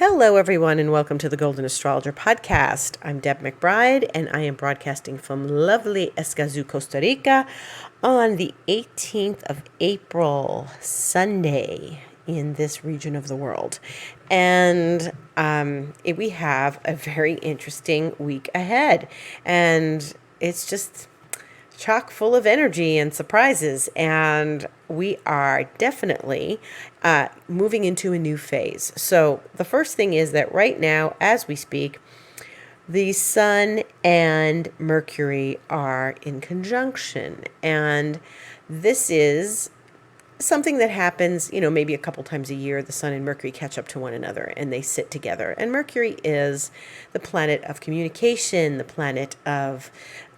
Hello, everyone, and welcome to the Golden Astrologer Podcast. I'm Deb McBride, and I am broadcasting from lovely Escazú, Costa Rica on the 18th of April, Sunday, in this region of the world. And we have a very interesting week ahead, and it's just chock full of energy and surprises, and we are definitely moving into a new phase. So the first thing is that right now, as we speak, the Sun and Mercury are in conjunction, and this is something that happens, maybe a couple times a year. The Sun and Mercury catch up to one another and they sit together. And Mercury is the planet of communication, the planet of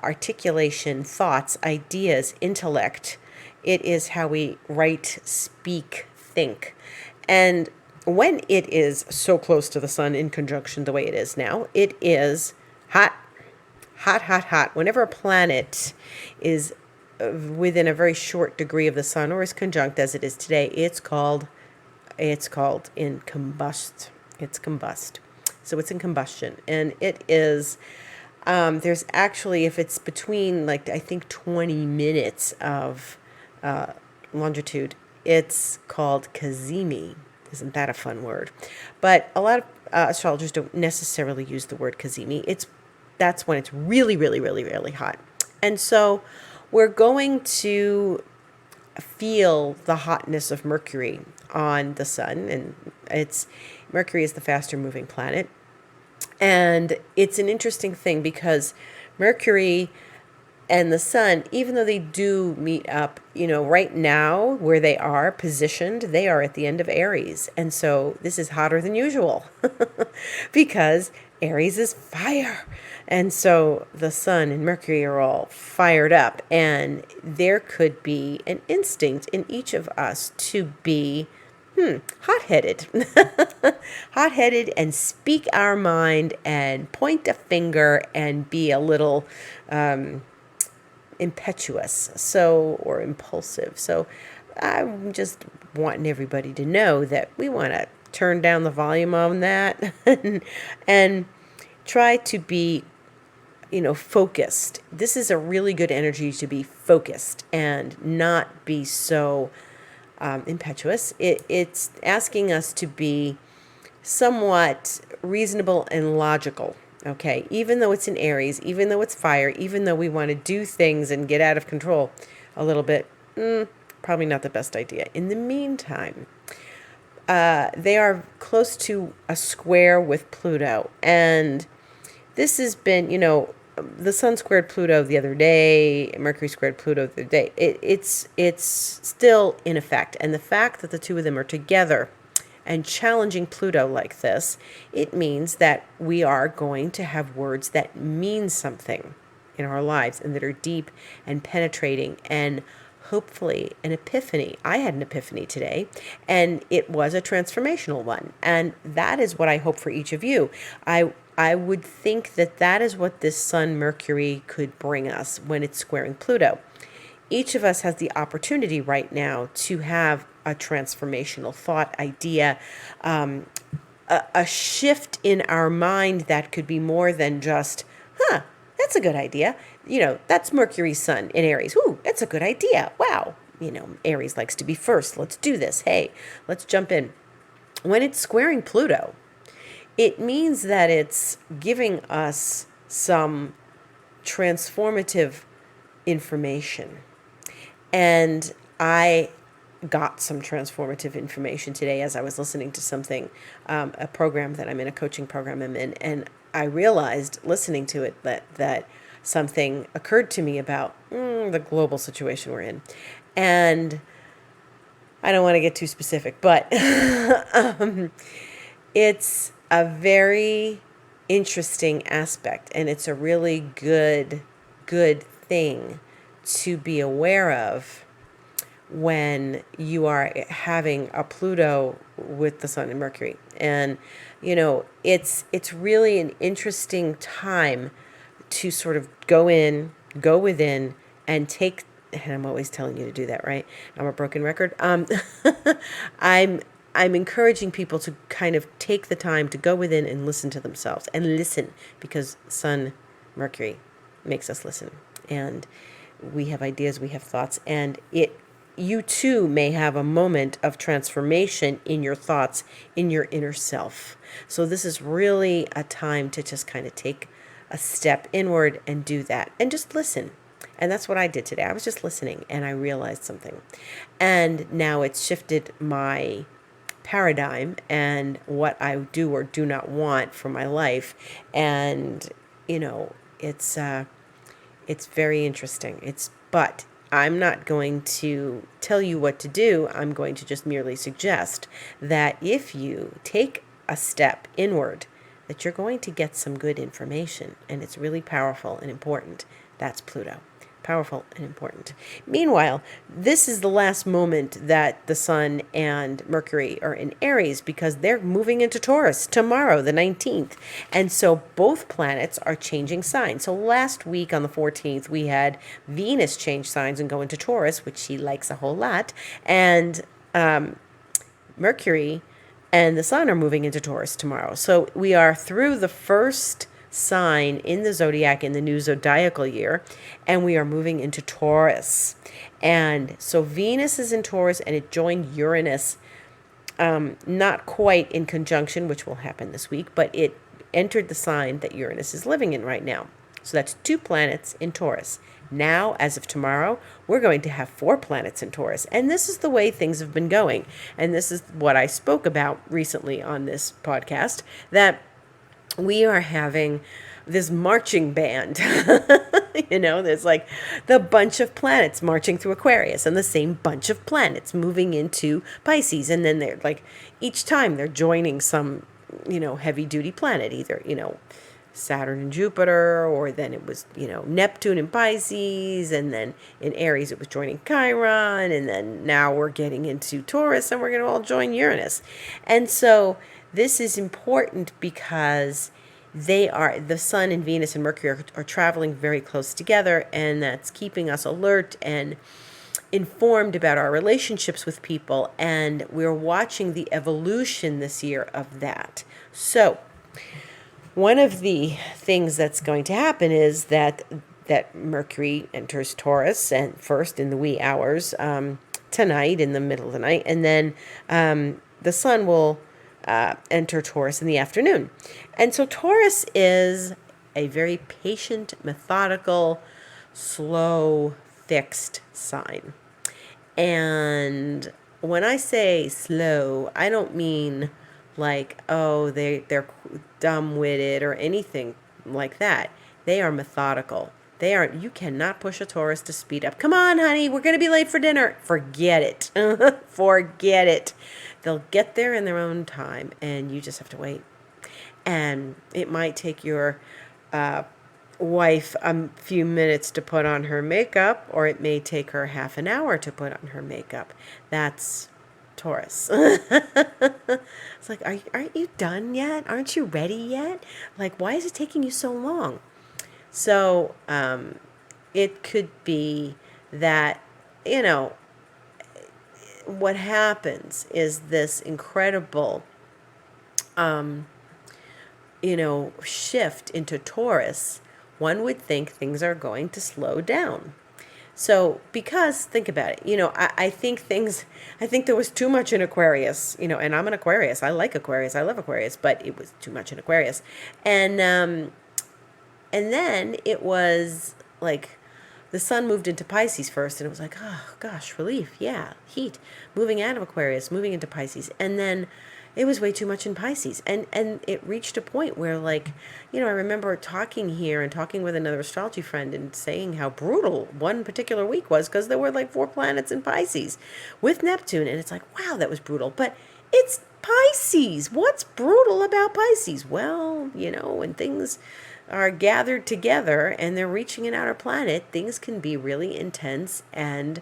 articulation, thoughts, ideas, intellect. It is how we write, speak, think. And when it is so close to the Sun in conjunction the way it is now, it is hot, hot, hot, hot. Whenever a planet is within a very short degree of the Sun or is conjunct as it is today, it's called in combust. It's combust. So it's in combustion. And it is, there's actually, if it's between I think 20 minutes of longitude, it's called cazimi. Isn't that a fun word? But a lot of astrologers don't necessarily use the word cazimi. That's when it's really, really, really, really hot. And so we're going to feel the hotness of Mercury on the Sun, and Mercury is the faster moving planet. And it's an interesting thing because Mercury and the Sun, even though they do meet up, right now where they are positioned, they are at the end of Aries. And so this is hotter than usual because Aries is fire. And so the Sun and Mercury are all fired up, and there could be an instinct in each of us to be hot-headed. Hot-headed and speak our mind and point a finger and be a little impetuous, or impulsive. So I'm just wanting everybody to know that we want to turn down the volume on that and try to be focused. This is a really good energy to be focused and not be so impetuous. It's asking us to be somewhat reasonable and logical. Okay, even though it's in Aries, even though it's fire, even though we want to do things and get out of control a little bit, probably not the best idea. In the meantime, they are close to a square with Pluto, and this has been, the Sun squared Pluto the other day, Mercury squared Pluto the other day. It's still in effect, and the fact that the two of them are together and challenging Pluto like this, it means that we are going to have words that mean something in our lives and that are deep and penetrating and hopefully an epiphany. I had an epiphany today, and it was a transformational one. And that is what I hope for each of you. I would think that is what this Sun Mercury could bring us when it's squaring Pluto. Each of us has the opportunity right now to have a transformational thought, idea, a shift in our mind that could be more than just, that's a good idea. That's Mercury's Sun in Aries. Ooh, that's a good idea. Wow. Aries likes to be first. Let's do this. Hey, let's jump in. When it's squaring Pluto, it means that it's giving us some transformative information. And I got some transformative information today as I was listening to something, a program that I'm in, a coaching program I'm in, and I realized listening to it that something occurred to me about the global situation we're in. And I don't want to get too specific, but it's a very interesting aspect, and it's a really good thing to be aware of when you are having a Pluto with the Sun and Mercury. And it's really an interesting time to sort of go within and take, and I'm always telling you to do that, right? I'm a broken record. I'm I'm encouraging people to kind of take the time to go within and listen to themselves and listen, because Sun, Mercury makes us listen, and we have ideas, we have thoughts, and you too may have a moment of transformation in your thoughts, in your inner self. So this is really a time to just kind of take a step inward and do that and just listen. And that's what I did today. I was just listening and I realized something. And now it's shifted my paradigm and what I do or do not want for my life. And, it's very interesting. But I'm not going to tell you what to do. I'm going to just merely suggest that if you take a step inward, that you're going to get some good information, and it's really powerful and important. That's Pluto. Powerful and important. Meanwhile, this is the last moment that the Sun and Mercury are in Aries, because they're moving into Taurus tomorrow, the 19th. And so both planets are changing signs. So last week on the 14th, we had Venus change signs and go into Taurus, which she likes a whole lot. And Mercury and the Sun are moving into Taurus tomorrow. So we are through the first sign in the zodiac in the new zodiacal year, and we are moving into Taurus. And so Venus is in Taurus, and it joined Uranus, not quite in conjunction, which will happen this week, but it entered the sign that Uranus is living in right now. So that's 2 planets in Taurus. Now, as of tomorrow, we're going to have 4 planets in Taurus. And this is the way things have been going. And this is what I spoke about recently on this podcast, that we are having this marching band. There's like the bunch of planets marching through Aquarius and the same bunch of planets moving into Pisces. And then they're like, each time they're joining some, heavy duty planet, either, Saturn and Jupiter, or then it was, Neptune and Pisces, and then in Aries it was joining Chiron, and then now we're getting into Taurus and we're going to all join Uranus. And so this is important because the Sun and Venus and Mercury are traveling very close together, and that's keeping us alert and informed about our relationships with people, and we're watching the evolution this year of that. So one of the things that's going to happen is that Mercury enters Taurus, and first in the wee hours tonight, in the middle of the night, and then the Sun will enter Taurus in the afternoon. And so Taurus is a very patient, methodical, slow, fixed sign. And when I say slow, I don't mean like, oh, they're dumb-witted or anything like that. They are methodical. You cannot push a Taurus to speed up. Come on, honey, we're going to be late for dinner. Forget it. Forget it. They'll get there in their own time, and you just have to wait. And it might take your wife a few minutes to put on her makeup, or it may take her half an hour to put on her makeup. That's Taurus. It's like, aren't you done yet? Aren't you ready yet? Like, why is it taking you so long? So it could be that, what happens is this incredible, shift into Taurus. One would think things are going to slow down. So, because think about it, I think there was too much in Aquarius, and I'm an Aquarius. I like Aquarius. I love Aquarius, but it was too much in Aquarius. And then it was like the Sun moved into Pisces first, and it was like, oh gosh, relief. Yeah, heat. Moving out of Aquarius, moving into Pisces. And then it was way too much in Pisces. And it reached a point where, like, I remember talking with another astrology friend and saying how brutal one particular week was, because there were like 4 planets in Pisces with Neptune. And it's like, wow, that was brutal. But it's Pisces. What's brutal about Pisces? Well, when things are gathered together and they're reaching an outer planet, things can be really intense and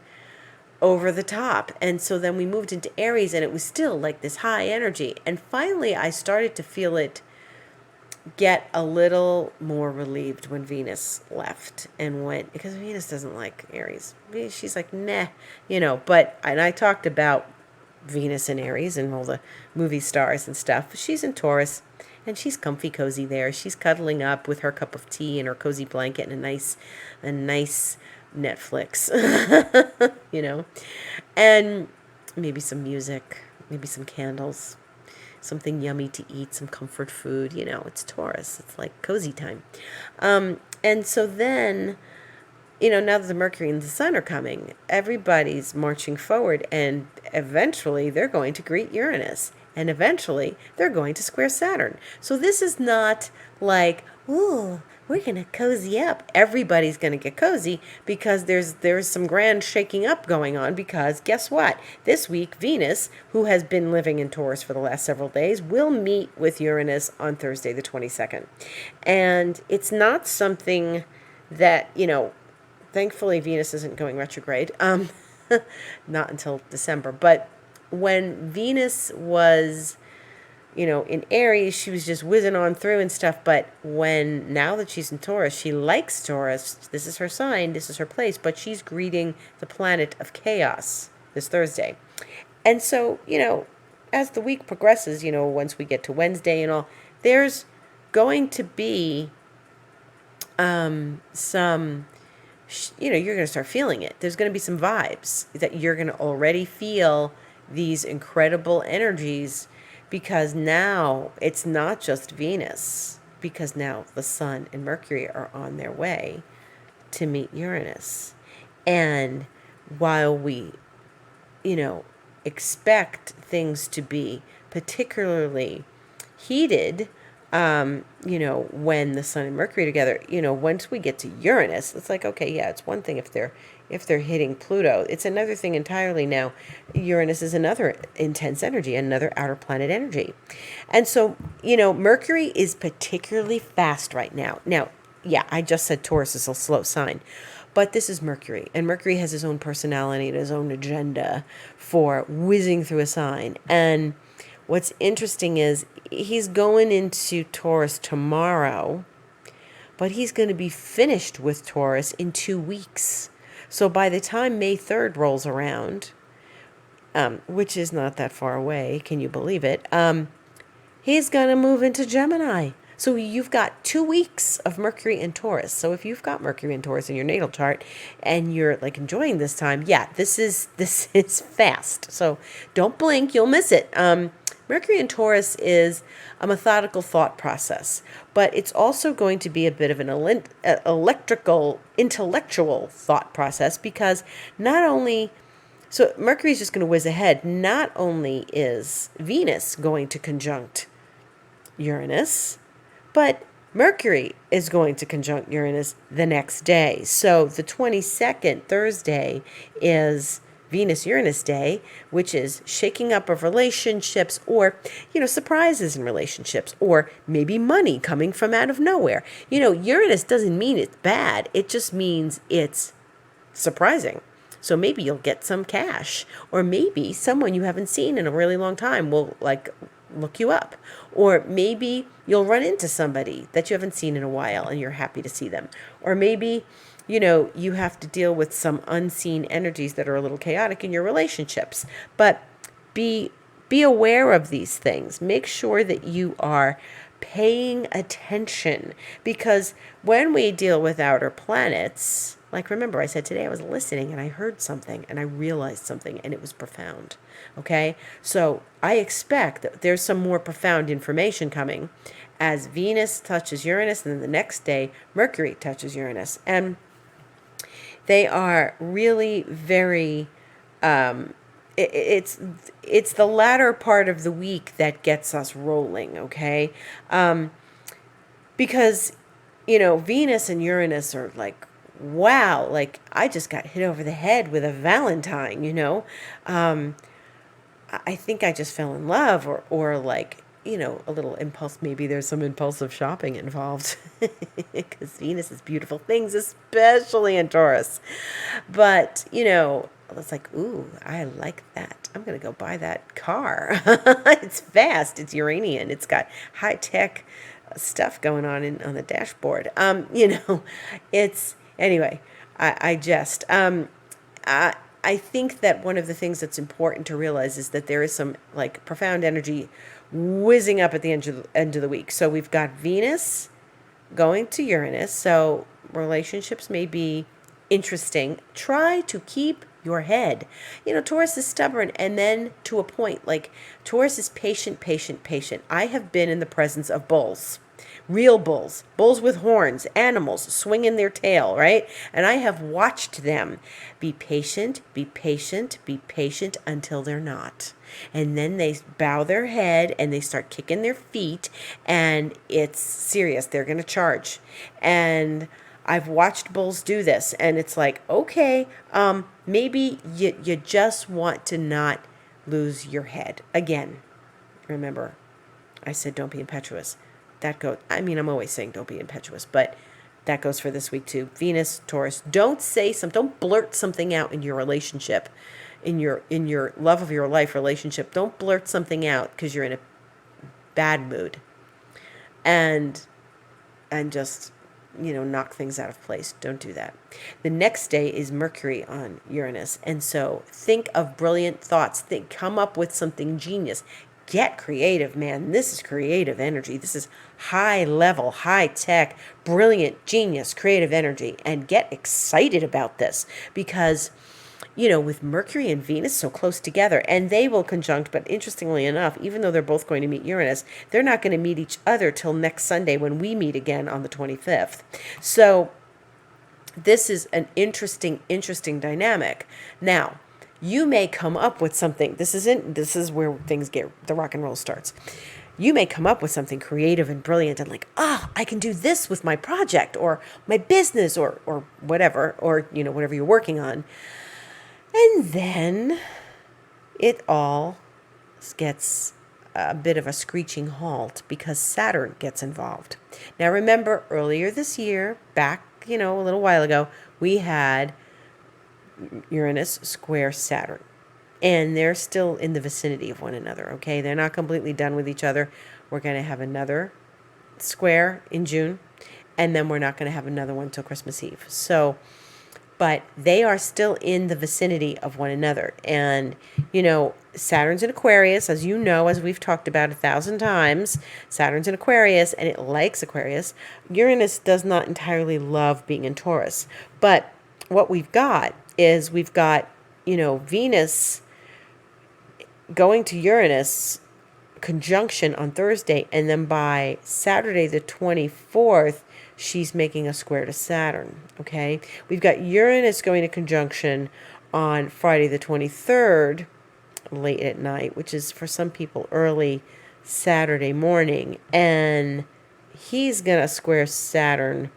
over the top. And so then we moved into Aries, and it was still like this high energy. And finally, I started to feel it get a little more relieved when Venus left and went, because Venus doesn't like Aries. She's like, nah, and I talked about Venus in Aries and all the movie stars and stuff. She's in Taurus, and she's comfy cozy there. She's cuddling up with her cup of tea and her cozy blanket and a nice Netflix, and maybe some music, maybe some candles, something yummy to eat, some comfort food. It's Taurus. It's like cozy time. And so then, now that the Mercury and the Sun are coming, everybody's marching forward, and eventually they're going to greet Uranus, and eventually they're going to square Saturn. So this is not like, ooh, we're going to cozy up. Everybody's going to get cozy because there's some grand shaking up going on, because guess what? This week, Venus, who has been living in Taurus for the last several days, will meet with Uranus on Thursday the 22nd. And it's not something that, thankfully, Venus isn't going retrograde, not until December. But when Venus was, in Aries, she was just whizzing on through and stuff. But now that she's in Taurus, she likes Taurus. This is her sign. This is her place. But she's greeting the planet of chaos this Thursday. And so, as the week progresses, once we get to Wednesday and all, there's going to be some... you're going to start feeling it. There's going to be some vibes that you're going to already feel, these incredible energies, because now it's not just Venus, because now the Sun and Mercury are on their way to meet Uranus. And while we, expect things to be particularly heated, when the Sun and Mercury are together, once we get to Uranus, it's like, okay, yeah, it's one thing if they're hitting Pluto. It's another thing entirely now. Uranus is another intense energy, another outer planet energy. And so, Mercury is particularly fast right now. Now, yeah, I just said Taurus is a slow sign, but this is Mercury, and Mercury has his own personality and his own agenda for whizzing through a sign. And what's interesting is he's going into Taurus tomorrow, but he's going to be finished with Taurus in 2 weeks. So by the time May 3rd rolls around, which is not that far away, can you believe it? He's going to move into Gemini. So you've got 2 weeks of Mercury in Taurus. So if you've got Mercury in Taurus in your natal chart and you're like enjoying this time, yeah, this is fast. So don't blink, you'll miss it. Mercury in Taurus is a methodical thought process, but it's also going to be a bit of an intellectual thought process, because so Mercury is just going to whiz ahead. Not only is Venus going to conjunct Uranus, but Mercury is going to conjunct Uranus the next day. So the 22nd, Thursday, is Venus-Uranus Day, which is shaking up of relationships, or, surprises in relationships, or maybe money coming from out of nowhere. Uranus doesn't mean it's bad. It just means it's surprising. So maybe you'll get some cash, or maybe someone you haven't seen in a really long time will look you up, or maybe you'll run into somebody that you haven't seen in a while and you're happy to see them, or maybe you have to deal with some unseen energies that are a little chaotic in your relationships. But be aware of these things. Make sure that you are paying attention, because when we deal with outer planets, like, remember I said today I was listening and I heard something and I realized something and it was profound. Okay? So I expect that there's some more profound information coming as Venus touches Uranus, and then the next day Mercury touches Uranus. And they are really very, it's the latter part of the week that gets us rolling, okay? Because, Venus and Uranus are like, wow, like I just got hit over the head with a Valentine, I think I just fell in love, or like, a little impulse. Maybe there's some impulsive shopping involved, because Venus is beautiful things, especially in Taurus. But, it's like, ooh, I like that. I'm going to go buy that car. It's fast. It's Uranian. It's got high-tech stuff going on on the dashboard. Anyway, I jest. I think that one of the things that's important to realize is that there is some like profound energy whizzing up at the end of the week. So we've got Venus going to Uranus. So relationships may be interesting. Try to keep your head. Taurus is stubborn, and then to a point, like Taurus is patient, patient, patient. I have been in the presence of bulls. Real bulls, bulls with horns, animals swinging their tail, right? And I have watched them be patient, be patient, be patient until they're not. And then they bow their head and they start kicking their feet, and it's serious. They're going to charge. And I've watched bulls do this, and it's like, okay, maybe you just want to not lose your head. Again, remember, I said don't be impetuous. I'm always saying don't be impetuous, but that goes for this week too. Venus, Taurus, don't blurt something out in your relationship, in your love of your life relationship. Don't blurt something out because you're in a bad mood, and just, knock things out of place. Don't do that. The next day is Mercury on Uranus, and so think of brilliant thoughts. Come up with something genius. Get creative, man. This is creative energy. This is high level, high tech, brilliant, genius, creative energy. And get excited about this because, with Mercury and Venus so close together, and they will conjunct, but interestingly enough, even though they're both going to meet Uranus, they're not going to meet each other till next Sunday when we meet again on the 25th. So this is an interesting dynamic. Now, you may come up with something. This is where the rock and roll starts. You may come up with something creative and brilliant and like, I can do this with my project or my business or whatever, or, whatever you're working on. And then it all gets a bit of a screeching halt because Saturn gets involved. Now, remember earlier this year, back, a little while ago, we had Uranus square Saturn, and they're still in the vicinity of one another. Okay, they're not completely done with each other. We're going to have another square in June, and then we're not going to have another one till Christmas Eve. So, but they are still in the vicinity of one another. And Saturn's in Aquarius, as as we've talked about 1,000 times. Saturn's in Aquarius, and it likes Aquarius. Uranus does not entirely love being in Taurus, but what we've got is Venus going to Uranus conjunction on Thursday, and then by Saturday the 24th, she's making a square to Saturn, okay? We've got Uranus going to conjunction on Friday the 23rd, late at night, which is for some people early Saturday morning, and he's going to square Saturn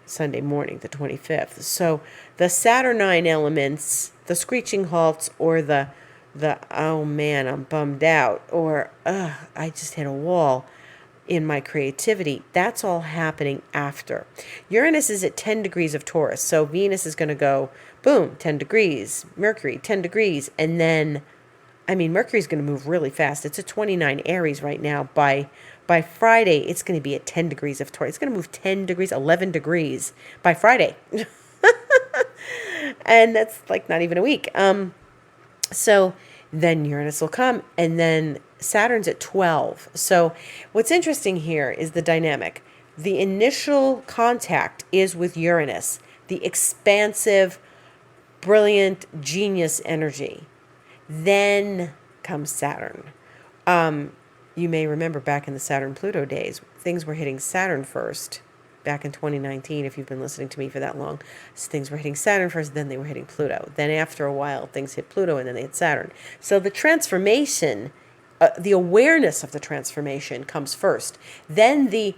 Sunday morning, the 25th. So the Saturnine elements, the screeching halts, or the oh man, I'm bummed out, or I just hit a wall in my creativity, that's all happening after. Uranus is at 10 degrees of Taurus, so Venus is going to go, boom, 10 degrees, Mercury, 10 degrees, and then, Mercury's going to move really fast. It's at 29 Aries right now. By Friday, it's going to be at 10 degrees of Taurus. It's going to move 10 degrees, 11 degrees by Friday. And that's like not even a week. So then Uranus will come, and then Saturn's at 12. So what's interesting here is the dynamic. The initial contact is with Uranus, the expansive, brilliant, genius energy. Then comes Saturn. You may remember back in the Saturn-Pluto days, things were hitting Saturn first. Back in 2019, if you've been listening to me for that long, things were hitting Saturn first, then they were hitting Pluto. Then after a while, things hit Pluto, and then they hit Saturn. So the transformation, the awareness of the transformation comes first. Then the,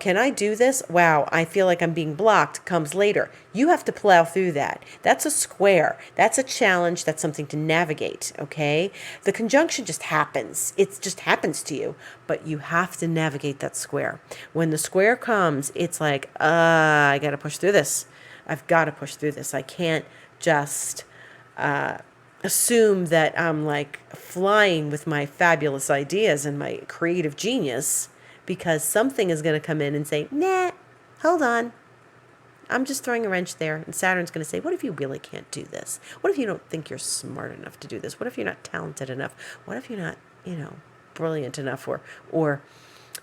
can I do this? Wow, I feel like I'm being blocked, comes later. You have to plow through that. That's a square. That's a challenge. That's something to navigate, okay? The conjunction just happens. It just happens to you, but you have to navigate that square. When the square comes, it's like, I got to push through this. I've got to push through this. I can't just assume that I'm like flying with my fabulous ideas and my creative genius, because something is going to come in and say, nah, hold on. I'm just throwing a wrench there. And Saturn's going to say, what if you really can't do this? What if you don't think you're smart enough to do this? What if you're not talented enough? What if you're not, brilliant enough, or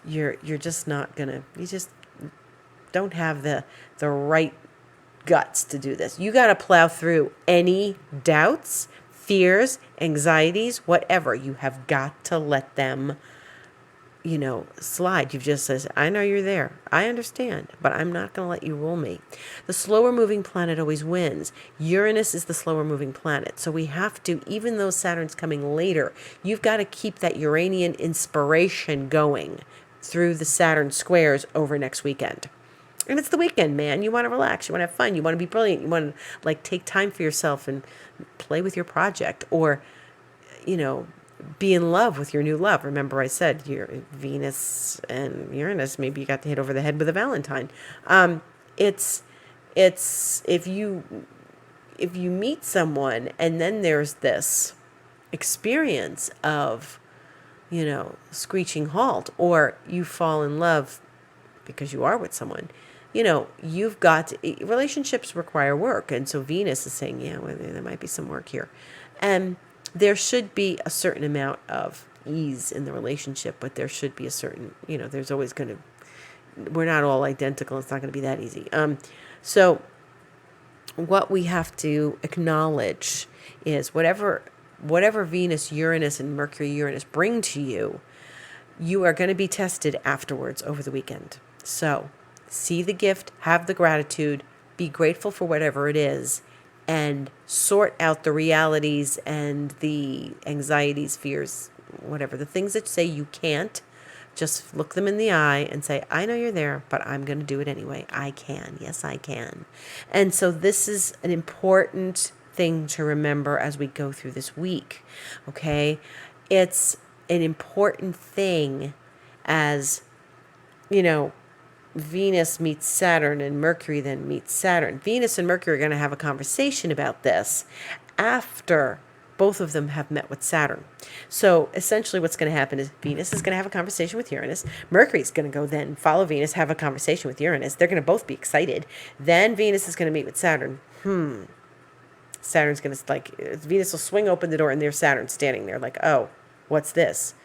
you're just not going to, you just don't have the right guts to do this. You got to plow through any doubts, fears, anxieties, whatever. You have got to let them, slide. You've just says, I know you're there. I understand, but I'm not going to let you rule me. The slower moving planet always wins. Uranus is the slower moving planet. So we have to, even though Saturn's coming later, you've got to keep that Uranian inspiration going through the Saturn squares over next weekend. And it's the weekend, man. You want to relax. You want to have fun. You want to be brilliant. You want to take time for yourself and play with your project, or, be in love with your new love. Remember I said your Venus and Uranus, maybe you got to hit over the head with a Valentine. It's if you meet someone and then there's this experience of, screeching halt, or you fall in love because you are with someone, you've got relationships require work. And so Venus is saying, yeah, well, there might be some work here. And there should be a certain amount of ease in the relationship, but there should be a certain, there's always going to, we're not all identical. It's not going to be that easy. So what we have to acknowledge is whatever Venus, Uranus, and Mercury, Uranus bring to you, you are going to be tested afterwards over the weekend. So see the gift, have the gratitude, be grateful for whatever it is, and sort out the realities and the anxieties, fears, whatever. The things that say you can't, just look them in the eye and say, I know you're there, but I'm going to do it anyway. I can. Yes, I can. And so this is an important thing to remember as we go through this week, okay? It's an important thing as, Venus meets Saturn and Mercury then meets Saturn. Venus and Mercury are going to have a conversation about this after both of them have met with Saturn. So essentially what's going to happen is Venus is going to have a conversation with Uranus. Mercury's going to go then follow Venus, have a conversation with Uranus. They're going to both be excited. Then Venus is going to meet with Saturn. Saturn's going to, Venus will swing open the door and there's Saturn standing there like, oh, what's this?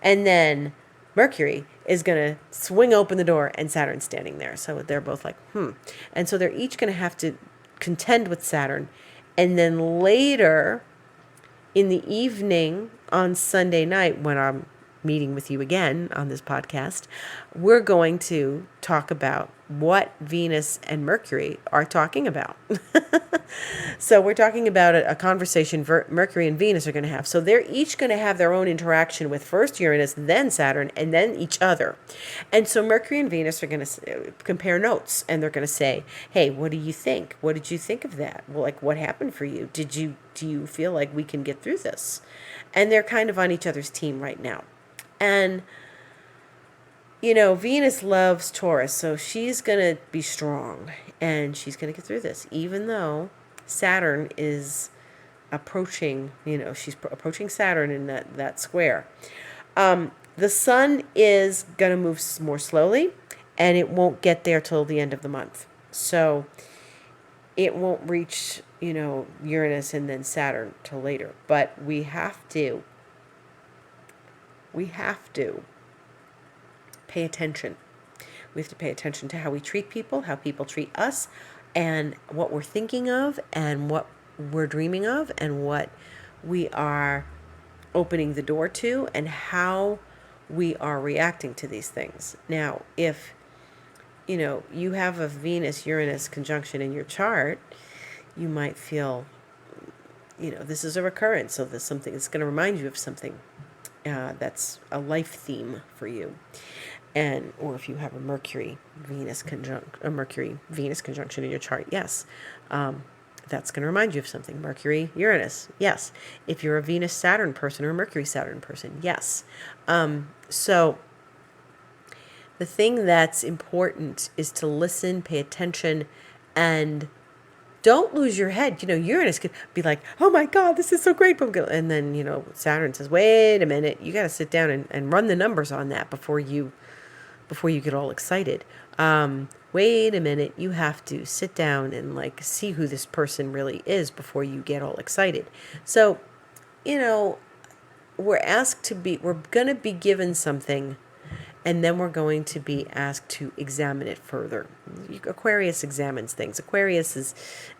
And then Mercury is going to swing open the door and Saturn's standing there. So they're both like, And so they're each going to have to contend with Saturn. And then later in the evening on Sunday night, when I'm meeting with you again on this podcast, we're going to talk about what Venus and Mercury are talking about. So we're talking about a conversation Mercury and Venus are going to have. So they're each going to have their own interaction with first Uranus, then Saturn, and then each other. And so Mercury and Venus are going to compare notes, and they're going to say, hey, what do you think? What did you think of that? Well, what happened for you? Do you feel like we can get through this? And they're kind of on each other's team right now. And Venus loves Taurus, so she's going to be strong and she's going to get through this, even though Saturn is approaching, she's approaching Saturn in that square. The sun is going to move more slowly, and it won't get there till the end of the month. So it won't reach, Uranus and then Saturn till later. But we have to pay attention. We have to pay attention to how we treat people, how people treat us, and what we're thinking of, and what we're dreaming of, and what we are opening the door to, and how we are reacting to these things. Now, if you have a Venus-Uranus conjunction in your chart, you might feel, this is a recurrence. So there's something that's going to remind you of something that's a life theme for you. Or if you have a Mercury-Venus conjunction in your chart, yes, that's going to remind you of something. Mercury-Uranus, yes. If you're a Venus-Saturn person or a Mercury-Saturn person, yes. So the thing that's important is to listen, pay attention, and don't lose your head. Uranus could be like, oh my God, this is so great. And then, Saturn says, wait a minute, you got to sit down and run the numbers on that before you get all excited. wait a minute, you have to sit down and like see who this person really is before you get all excited. So, you know, we're going to be given something, and then we're going to be asked to examine it further. Aquarius examines things. Aquarius is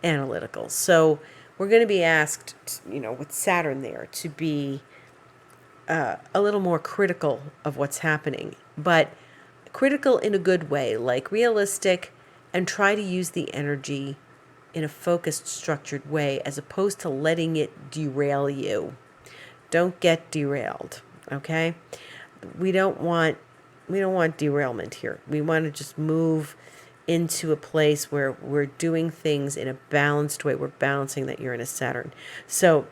analytical. So we're going to be asked, with Saturn there, to be a little more critical of what's happening, but critical in a good way, like realistic, and try to use the energy in a focused, structured way, as opposed to letting it derail you. Don't get derailed, okay? We don't want derailment here. We want to just move into a place where we're doing things in a balanced way. We're balancing that Uranus Saturn. So,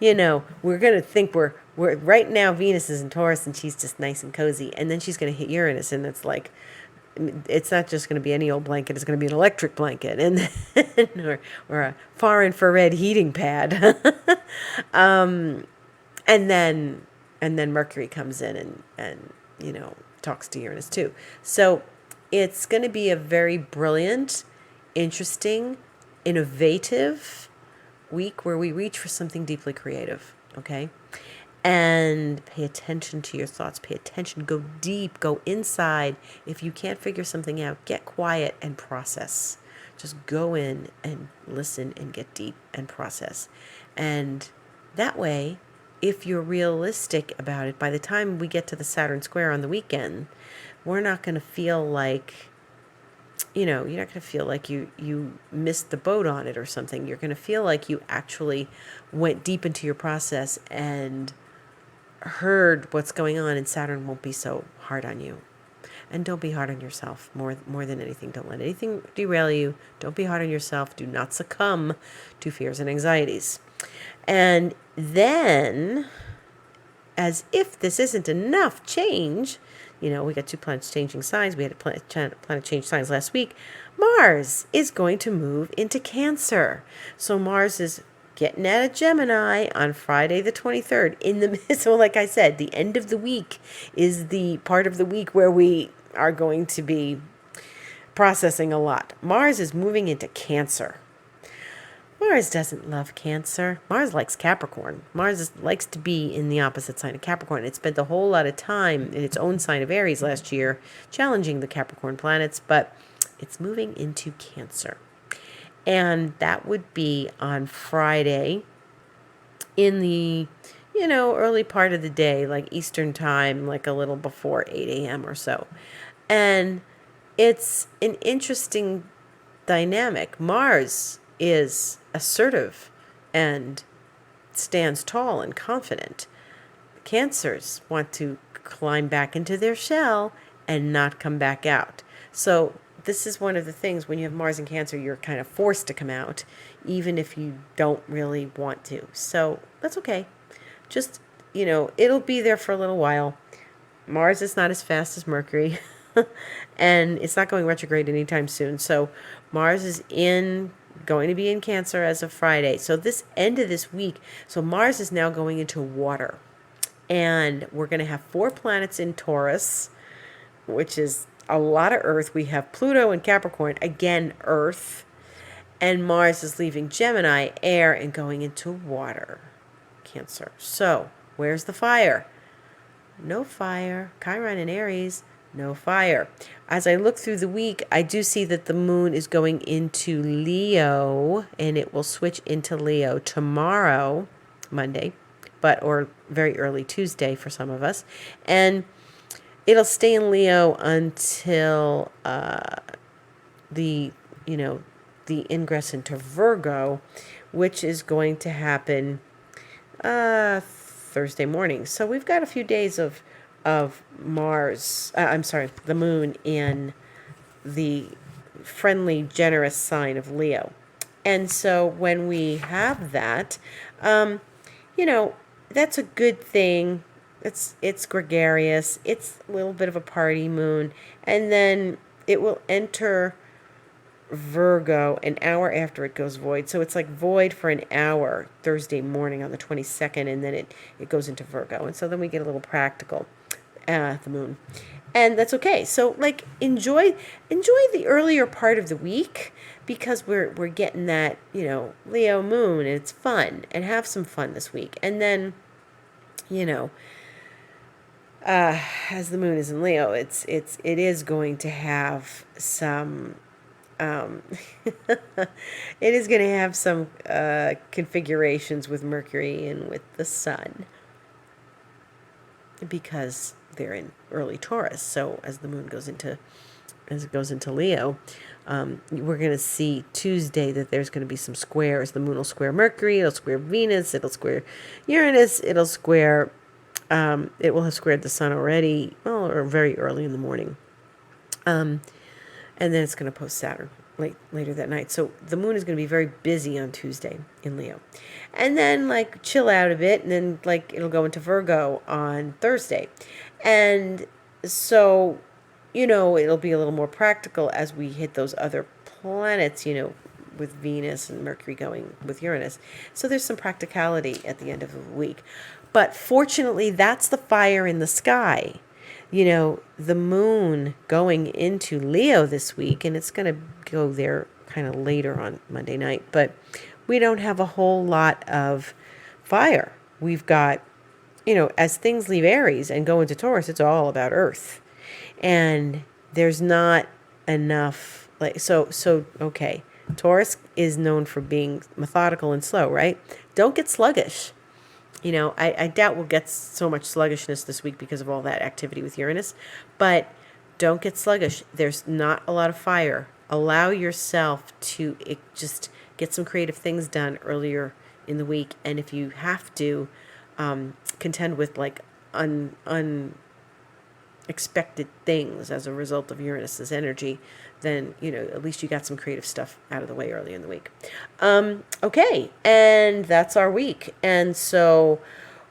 we're going to think we're right now Venus is in Taurus and she's just nice and cozy. And then she's going to hit Uranus and it's like, it's not just going to be any old blanket. It's going to be an electric blanket or a far infrared heating pad. And then Mercury comes in and talks to Uranus too. So it's going to be a very brilliant, interesting, innovative week where we reach for something deeply creative, okay? And pay attention to your thoughts. Pay attention. Go deep. Go inside. If you can't figure something out, get quiet and process. Just go in and listen and get deep and process. And that way, if you're realistic about it, by the time we get to the Saturn square on the weekend, we're not going to feel like, you're not going to feel like you missed the boat on it or something. You're going to feel like you actually went deep into your process and heard what's going on, and Saturn won't be so hard on you. And don't be hard on yourself more than anything. Don't let anything derail you. Don't be hard on yourself. Do not succumb to fears and anxieties. And then, as if this isn't enough change, we got 2 planets changing signs. We had a planet change signs last week. Mars is going to move into Cancer. So Mars is getting out of Gemini on Friday the 23rd. So like I said, the end of the week is the part of the week where we are going to be processing a lot. Mars is moving into Cancer. Mars doesn't love Cancer. Mars likes Capricorn. Mars likes to be in the opposite sign of Capricorn. It spent a whole lot of time in its own sign of Aries last year, challenging the Capricorn planets, but it's moving into Cancer. And that would be on Friday in the, early part of the day, like Eastern time, like a little before 8 a.m. or so. And it's an interesting dynamic. Mars is assertive and stands tall and confident. Cancers want to climb back into their shell and not come back out. So this is one of the things, when you have Mars in Cancer, you're kind of forced to come out, even if you don't really want to. So that's okay. Just, it'll be there for a little while. Mars is not as fast as Mercury, and it's not going retrograde anytime soon. So Mars is going to be in Cancer as of Friday. So this end of this week, so Mars is now going into water. And we're going to have 4 planets in Taurus, which is a lot of Earth. We have Pluto in Capricorn, again, Earth. And Mars is leaving Gemini, air, and going into water, Cancer. So where's the fire? No fire. Chiron in Aries, no fire. As I look through the week, I do see that the moon is going into Leo, and it will switch into Leo tomorrow, Monday, or very early Tuesday for some of us. And it'll stay in Leo until the ingress into Virgo, which is going to happen Thursday morning. So we've got a few days of the moon in the friendly, generous sign of Leo. And so when we have that, that's a good thing. It's gregarious. It's a little bit of a party moon. And then it will enter Virgo an hour after it goes void. So it's like void for an hour Thursday morning on the 22nd, and then it goes into Virgo. And so then we get a little practical. the moon. And that's okay. So like enjoy the earlier part of the week, because we're getting that, Leo moon, and it's fun, and have some fun this week. And then, you know, as the moon is in Leo, it is going to have some it is going to have some configurations with Mercury and with the sun, because they're in early Taurus. So as it goes into Leo, we're going to see Tuesday that there's going to be some squares. The moon will square Mercury, it'll square Venus, it'll square Uranus, it will have squared the sun already, well, or very early in the morning. And then it's going to post Saturn later that night. So the moon is going to be very busy on Tuesday in Leo. And then like chill out a bit, and then like it'll go into Virgo on Thursday. And so, it'll be a little more practical as we hit those other planets, with Venus and Mercury going with Uranus. So there's some practicality at the end of the week. But fortunately, that's the fire in the sky. The moon going into Leo this week, and it's going to go there kind of later on Monday night, but we don't have a whole lot of fire. We've got, as things leave Aries and go into Taurus, it's all about Earth. And there's not enough, okay, Taurus is known for being methodical and slow, right? Don't get sluggish. I doubt we'll get so much sluggishness this week because of all that activity with Uranus, but don't get sluggish. There's not a lot of fire. Allow yourself to just get some creative things done earlier in the week. And if you have to contend with like unexpected things as a result of Uranus's energy, then, at least you got some creative stuff out of the way early in the week. Okay, and that's our week. And so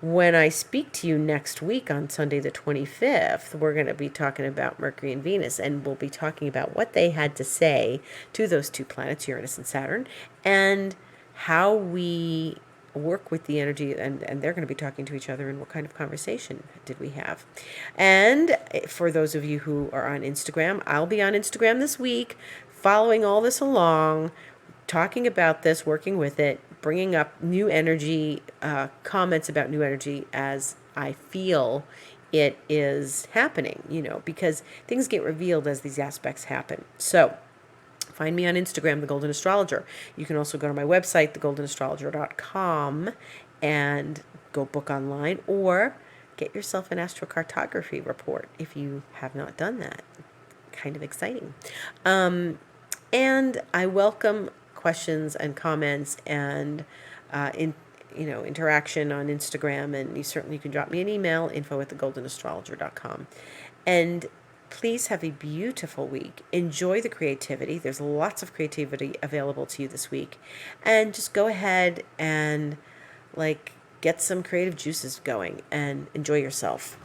when I speak to you next week on Sunday the 25th, we're going to be talking about Mercury and Venus, and we'll be talking about what they had to say to those two planets, Uranus and Saturn, and how we work with the energy, and they're going to be talking to each other, and what kind of conversation did we have. And for those of you who are on Instagram, I'll be on Instagram this week, following all this along, talking about this, working with it, bringing up new energy, comments about new energy as I feel it is happening, because things get revealed as these aspects happen. So find me on Instagram, The Golden Astrologer. You can also go to my website, thegoldenastrologer.com, and go book online, or get yourself an astrocartography report if you have not done that. Kind of exciting. And I welcome questions and comments and interaction on Instagram, and you can drop me an email, info@thegoldenastrologer.com. And please have a beautiful week. Enjoy the creativity. There's lots of creativity available to you this week. And just go ahead and get some creative juices going and enjoy yourself.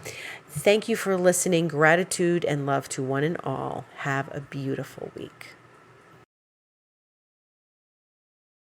Thank you for listening. Gratitude and love to one and all. Have a beautiful week.